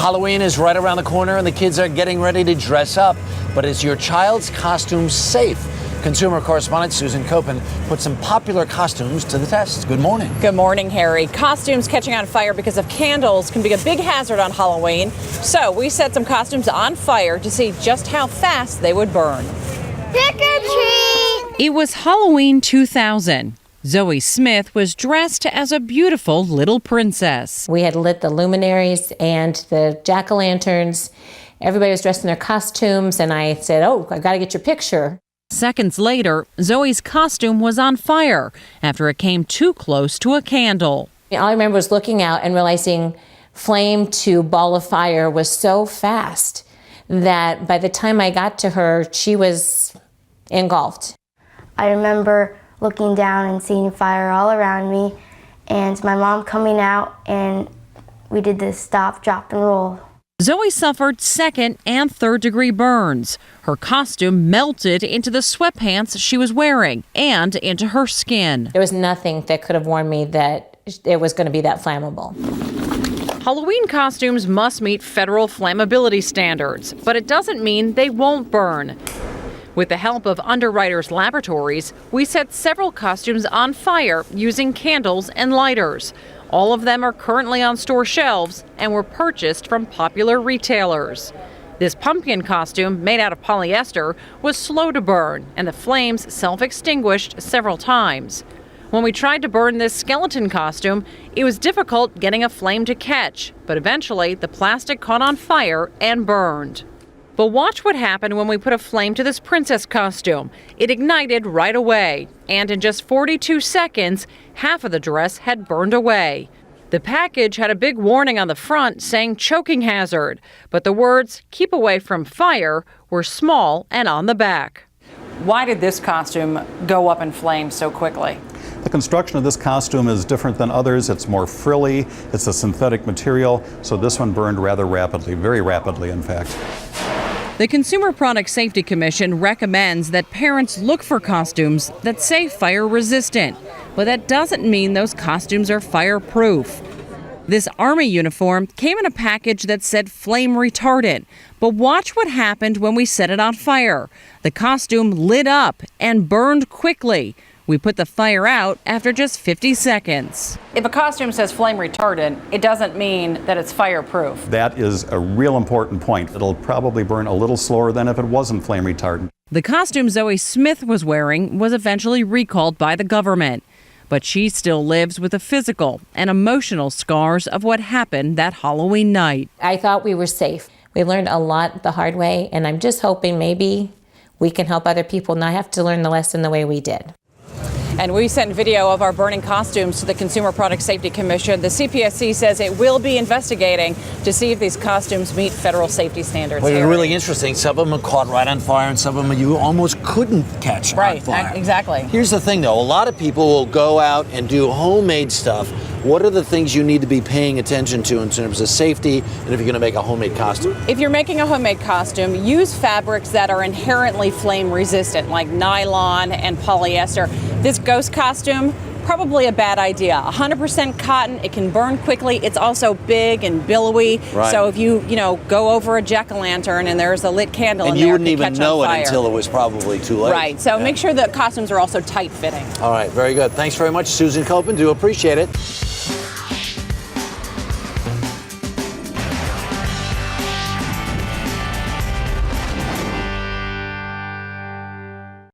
Halloween is right around the corner and the kids are getting ready to dress up. But is your child's costume safe? Consumer correspondent Susan Koeppen put some popular costumes to the test. Good morning. Good morning, Harry. Costumes catching on fire because of candles can be a big hazard on Halloween. So we set some costumes on fire to see just how fast they would burn. Trick or treat! It was Halloween 2000. Zoe Smith was dressed as a beautiful little princess. We had lit the luminaries and the jack-o'-lanterns. Everybody was dressed in their costumes, and I said, "Oh, I got to get your picture." Seconds later, Zoe's costume was on fire after it came too close to a candle. All I remember was looking out and realizing flame to ball of fire was so fast that by the time I got to her, she was engulfed. I remember looking down and seeing fire all around me, and my mom coming out, and we did this stop, drop, and roll. Zoe suffered second and third degree burns. Her costume melted into the sweatpants she was wearing and into her skin. There was nothing that could have warned me that it was going to be that flammable. Halloween costumes must meet federal flammability standards, but it doesn't mean they won't burn. With the help of Underwriters Laboratories, we set several costumes on fire using candles and lighters. All of them are currently on store shelves and were purchased from popular retailers. This pumpkin costume, made out of polyester, was slow to burn, and the flames self-extinguished several times. When we tried to burn this skeleton costume, it was difficult getting a flame to catch, but eventually the plastic caught on fire and burned. But watch what happened when we put a flame to this princess costume. It ignited right away, and in just 42 seconds, half of the dress had burned away. The package had a big warning on the front saying choking hazard, but the words "keep away from fire" were small and on the back. Why did this costume go up in flames so quickly? The construction of this costume is different than others. It's more frilly, it's a synthetic material, so this one burned rather rapidly, very rapidly in fact. The Consumer Product Safety Commission recommends that parents look for costumes that say fire resistant, but that doesn't mean those costumes are fireproof. This Army uniform came in a package that said flame retardant, but watch what happened when we set it on fire. The costume lit up and burned quickly. We put the fire out after just 50 seconds. If a costume says flame retardant, it doesn't mean that it's fireproof. That is a real important point. It'll probably burn a little slower than if it wasn't flame retardant. The costume Zoe Smith was wearing was eventually recalled by the government, but she still lives with the physical and emotional scars of what happened that Halloween night. I thought we were safe. We learned a lot the hard way, and I'm just hoping maybe we can help other people not have to learn the lesson the way we did. And we sent video of our burning costumes to the Consumer Product Safety Commission. The CPSC says it will be investigating to see if these costumes meet federal safety standards. Well, it's really interesting. Some of them are caught right on fire, and some of them you almost couldn't catch on fire. Right, exactly. Here's the thing, though. A lot of people will go out and do homemade stuff. What are the things you need to be paying attention to in terms of safety and if you're going to make a homemade costume? If you're making a homemade costume, use fabrics that are inherently flame resistant, like nylon and polyester. This ghost costume, probably a bad idea. 100% cotton, it can burn quickly. It's also big and billowy. Right. So if you go over a jack-o'-lantern and there's a lit candle in there, you wouldn't it could even catch know on it fire. until it was probably too late. Right. So make sure the costumes are also tight-fitting. All right, very good. Thanks very much, Susan Koeppen. Do appreciate it.